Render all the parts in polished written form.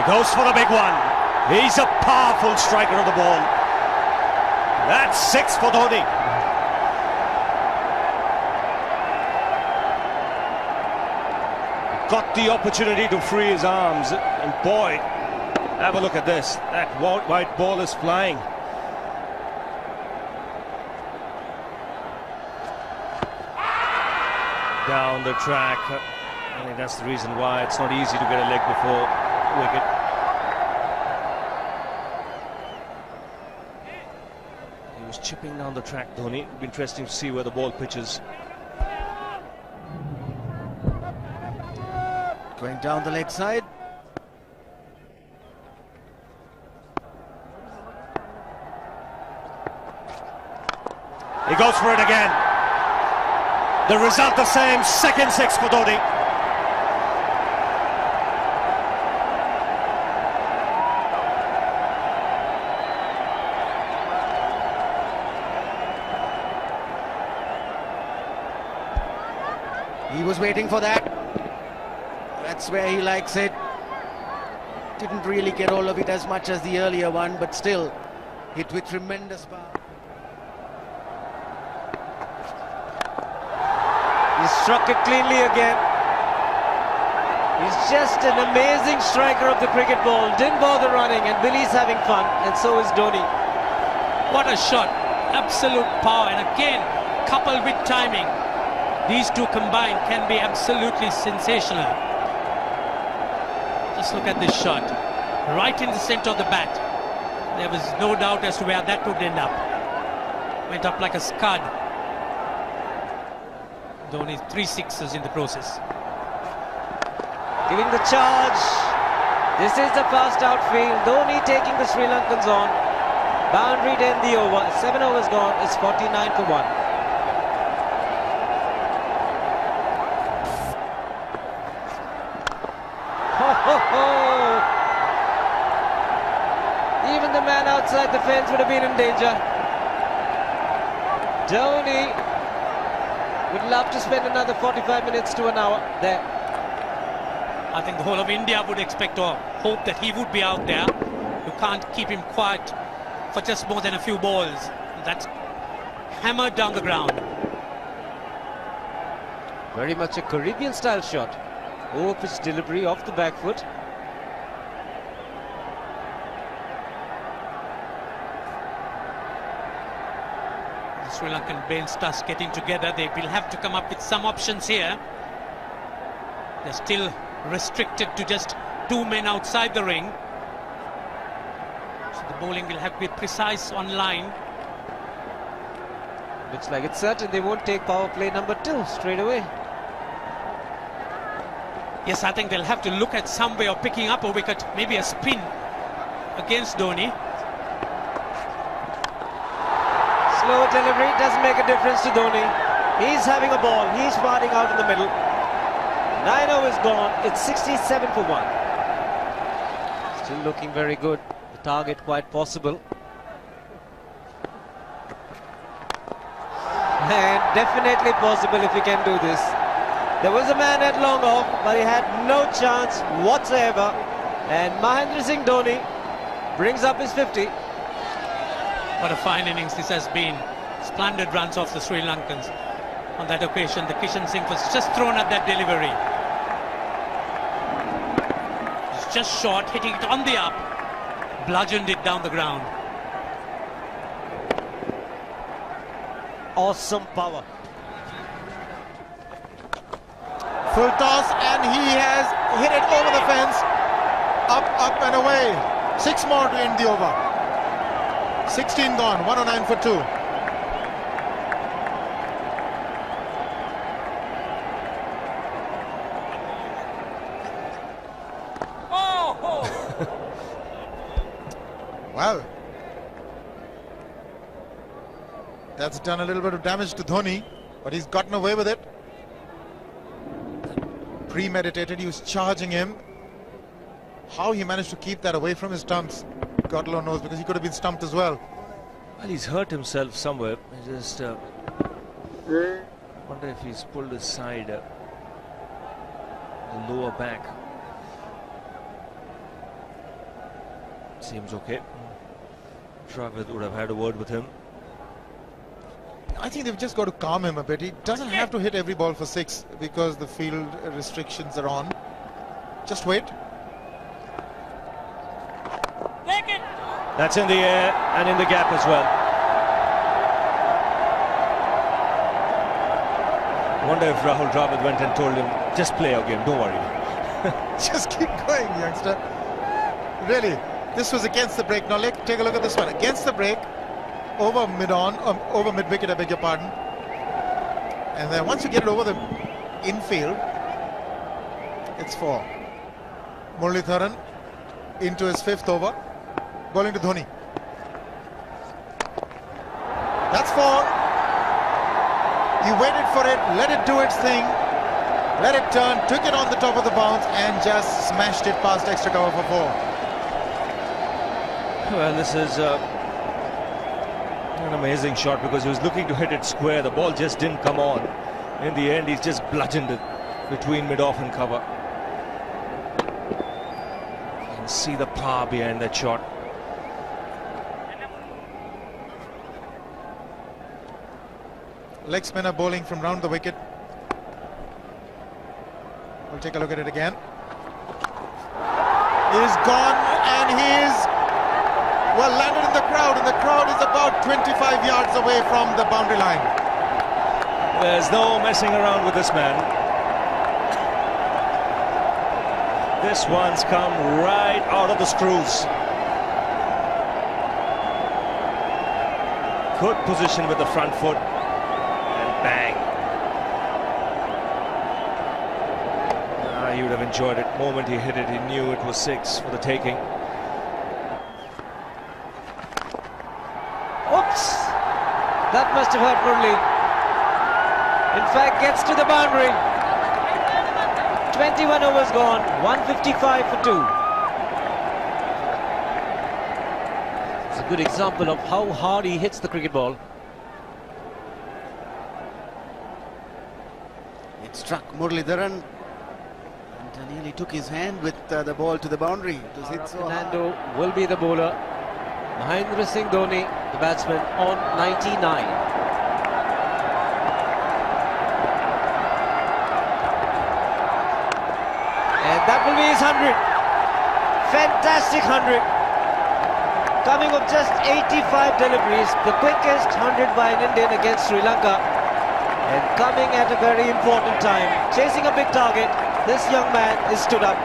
Goes for the big one. He's a powerful striker of the ball. That's 6 for Dhoni. Got the opportunity to free his arms, and boy, have a look at this. That white ball is flying. Down the track. I think that's the reason why it's not easy to get a leg before wicket. He was chipping down the track, Dhoni. It'll be interesting to see where the ball pitches. Going down the leg side. He goes for it again. The result the same, second 6 for Dhoni. He was waiting for that. That's where he likes it. Didn't really get all of it as much as the earlier one, but still hit with tremendous power. He struck it cleanly again. He's just an amazing striker of the cricket ball. Didn't bother running, and Billy's having fun, and so is Dhoni. What a shot. Absolute power, and again, coupled with timing. These two combined can be absolutely sensational. Just look at this shot. Right in the center of the bat. There was no doubt as to where that would end up. Went up like a scud. Dhoni 3 sixes in the process. Giving the charge. This is the fast outfield. Dhoni taking the Sri Lankans on. Boundary to end the over. 7 overs gone. It's 49 for 1. Even the man outside the fence would have been in danger. Dhoni would love to spend another 45 minutes to an hour there. I think the whole of India would expect or hope that he would be out there. You can't keep him quiet for just more than a few balls. That's hammered down the ground. Very much a Caribbean style shot. Over pitch delivery off the back foot. The Sri Lankan bench starts getting together. They will have to come up with some options here. They're still restricted to just 2 men outside the ring. So the bowling will have to be precise on line. Looks like it's certain they won't take power play number 2 straight away. Yes, I think they'll have to look at some way of picking up a wicket, maybe a spin against Dhoni. Slow delivery doesn't make a difference to Dhoni. He's having a ball. He's fighting out in the middle. 9 overs gone. It's 67 for 1. Still looking very good. The target quite possible. And definitely possible if he can do this. There was a man at long off, but he had no chance whatsoever. And Mahendra Singh Dhoni brings up his 50. What a fine innings this has been. Splendid runs off the Sri Lankans. On that occasion, the Kishan Singh was just thrown at that delivery. It's just short, hitting it on the up. Bludgeoned it down the ground. Awesome power. Full toss, and he has hit it over the fence. Up and away. 6 more to end the over. 16 gone, 109 for 2. Well, that's done a little bit of damage to Dhoni, but he's gotten away with it. Premeditated, he was charging him. How he managed to keep that away from his stumps, God alone knows, because he could have been stumped as well. Well, he's hurt himself somewhere. I just wonder if he's pulled aside the lower back. seems okay. Dravid would have had a word with him. I think they've just got to calm him a bit. He doesn't have to hit every ball for 6 because the field restrictions are on. Just wait. That's in the air and in the gap as well. I wonder if Rahul Dravid went and told him, just play your game, don't worry. Just keep going, youngster. Really, this was against the break. Now take a look at this one. Against the break, over mid-wicket, I beg your pardon. And then once you get it over the infield, it's 4. Muralitharan into his 5th over, bowling to Dhoni. That's 4. He waited for it, let it do its thing, let it turn, took it on the top of the bounce and just smashed it past extra cover for 4. Well, this is an amazing shot because he was looking to hit it square. The ball just didn't come on. In the end, he's just bludgeoned it between mid-off and cover. You can see the power behind that shot. Leg spinner bowling from round the wicket. We'll take a look at it again. He's gone and he's well landed in the crowd, and the crowd is about 25 yards away from the boundary line. There's no messing around with this man. This one's come right out of the screws. Good position with the front foot. And bang. He would have enjoyed it. The moment he hit it, he knew it was 6 for the taking. Oops! That must have hurt Murli. In fact, gets to the boundary. 21 overs gone, 155 for 2. It's a good example of how hard he hits the cricket ball. It struck Muralitharan and nearly took his hand with the ball to the boundary. It was hit so hard. Fernando will be the bowler. Mahendra Singh Dhoni, the batsman, on 99. And that will be his 100. Fantastic 100. Coming of just 85 deliveries, the quickest 100 by an Indian against Sri Lanka. And coming at a very important time. Chasing a big target, this young man is stood up.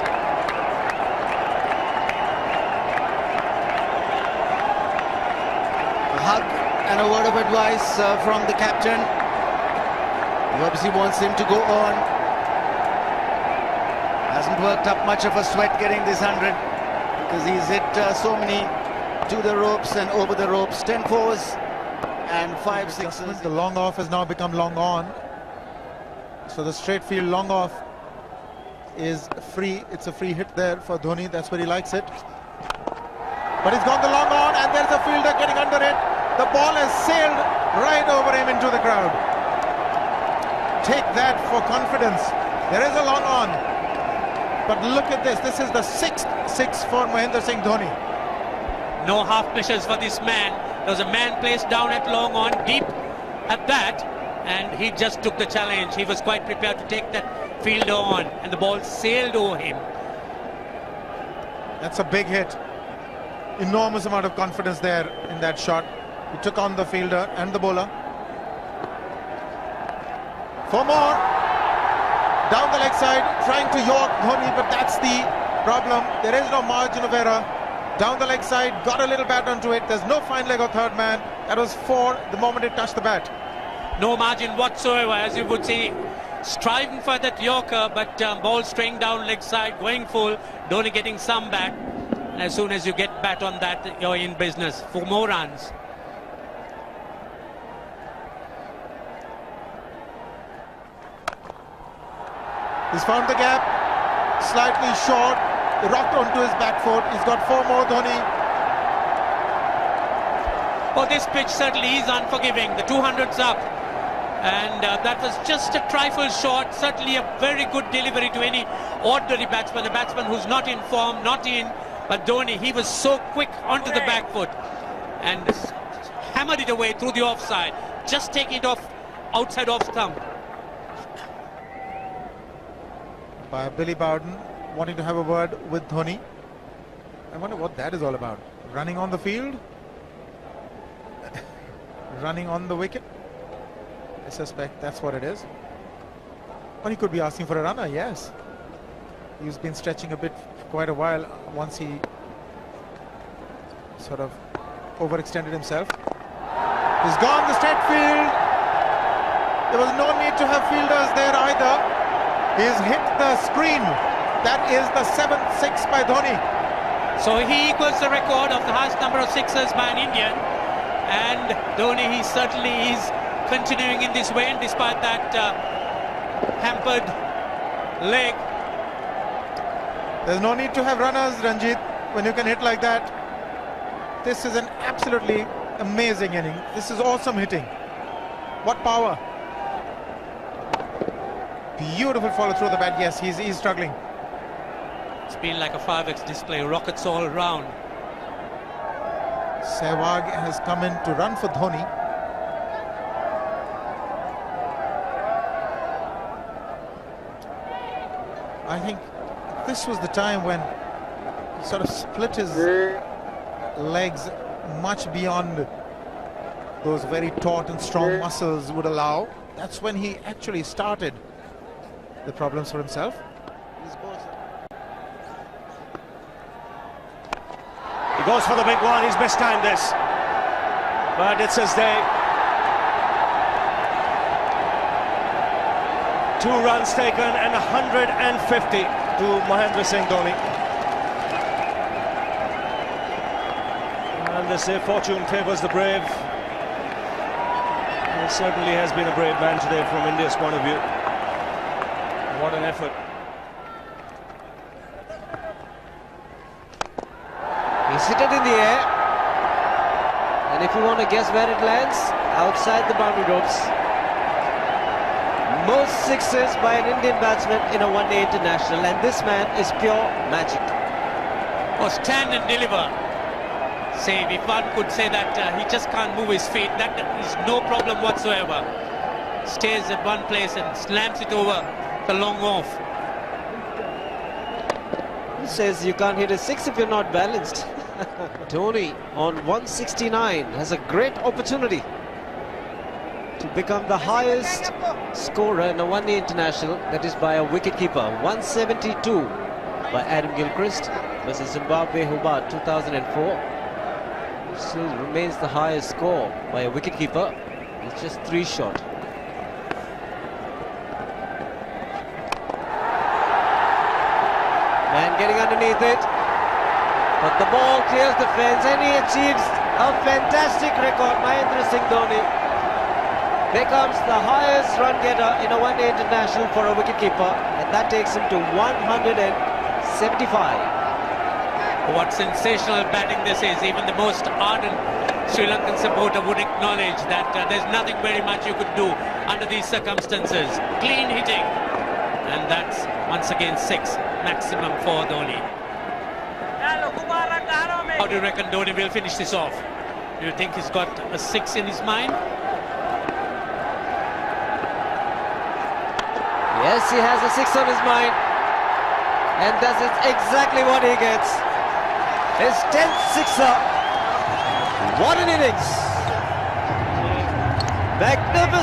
Hug and a word of advice from the captain. He obviously wants him to go on. Hasn't worked up much of a sweat getting this 100 because he's hit so many to the ropes and over the ropes. 10 fours and 5 sixes. The long off has now become long on. So the straight field long off is free. It's a free hit there for Dhoni. That's where he likes it. But he's gone the long on and there's a fielder getting under it. The ball has sailed right over him into the crowd. Take that for confidence. There is a long on. But look at this. This is the 6th 6 for Mahendra Singh Dhoni. No half measures for this man. There was a man placed down at long on, deep at that, and he just took the challenge. He was quite prepared to take that fielder on, and the ball sailed over him. That's a big hit. Enormous amount of confidence there in that shot. He took on the fielder and the bowler. 4 more. Down the leg side, trying to york Dhoni, but that's the problem. There is no margin of error. Down the leg side, got a little bat onto it. There's no fine leg or third man. That was 4 the moment it touched the bat. No margin whatsoever, as you would see. Striving for that yorker, but ball straying down leg side, going full. Dhoni getting some back. As soon as you get bat on that, you're in business for more runs. He's found the gap, slightly short, rocked onto his back foot. He's got 4 more, Dhoni. Oh, this pitch certainly is unforgiving. The 200's up. And that was just a trifle short. Certainly a very good delivery to any ordinary batsman. A batsman who's not in form, not in. But Dhoni, he was so quick onto the back foot and hammered it away through the offside. Just taking it off outside off stump. By Billy Bowden wanting to have a word with Dhoni. I wonder what that is all about. Running on the field? Running on the wicket? I suspect that's what it is. Or he could be asking for a runner, yes. He's been stretching a bit for quite a while once he sort of overextended himself. He's gone the straight field. There was no need to have fielders there either. He's hit the screen. That is the 7th six by Dhoni. So he equals the record of the highest number of sixes by an Indian. And Dhoni, he certainly is continuing in this way, and despite that hampered leg. There's no need to have runners, Ranjit, when you can hit like that. This is an absolutely amazing inning. This is awesome hitting. What power. Beautiful follow through the bat. Yes, he's struggling. It's been like a 5x display, rockets all around. Sehwag has come in to run for Dhoni. I think this was the time when he sort of split his legs much beyond those very taut and strong muscles would allow. That's when he actually started the problems for himself. He goes for the big one. He's mistimed this, but it's his day. 2 runs taken and 150 to Mahendra Singh Dhoni. And they say fortune favours the brave. He certainly has been a brave man today from India's point of view. What an effort. He's hit it in the air. And if you want to guess where it lands, outside the boundary ropes. Most sixes by an Indian batsman in a one-day international, and this man is pure magic. Or stand and deliver. Say, if one could say that he just can't move his feet, that is no problem whatsoever. Stays at one place and slams it over the long off. He says you can't hit a 6 if you're not balanced. Dhoni on 169 has a great opportunity to become the highest scorer in a one-day international, that is by a wicketkeeper. 172 by Adam Gilchrist versus Zimbabwe Hobart 2004. Still remains the highest score by a wicketkeeper. It's just 3 short. Man getting underneath it, but the ball clears the fence and he achieves a fantastic record. Mahendra Singh Dhoni becomes the highest run getter in a one-day international for a wicketkeeper, and that takes him to 175. What sensational batting this is. Even the most ardent Sri Lankan supporter would acknowledge that there's nothing very much you could do under these circumstances. Clean hitting, and that's once again 6 maximum for Dhoni. How do you reckon Dhoni will finish this off? Do you think he's got a 6 in his mind? Yes, he has a 6 on his mind, and that is exactly what he gets. His 10th sixer. What an innings! Magnificent!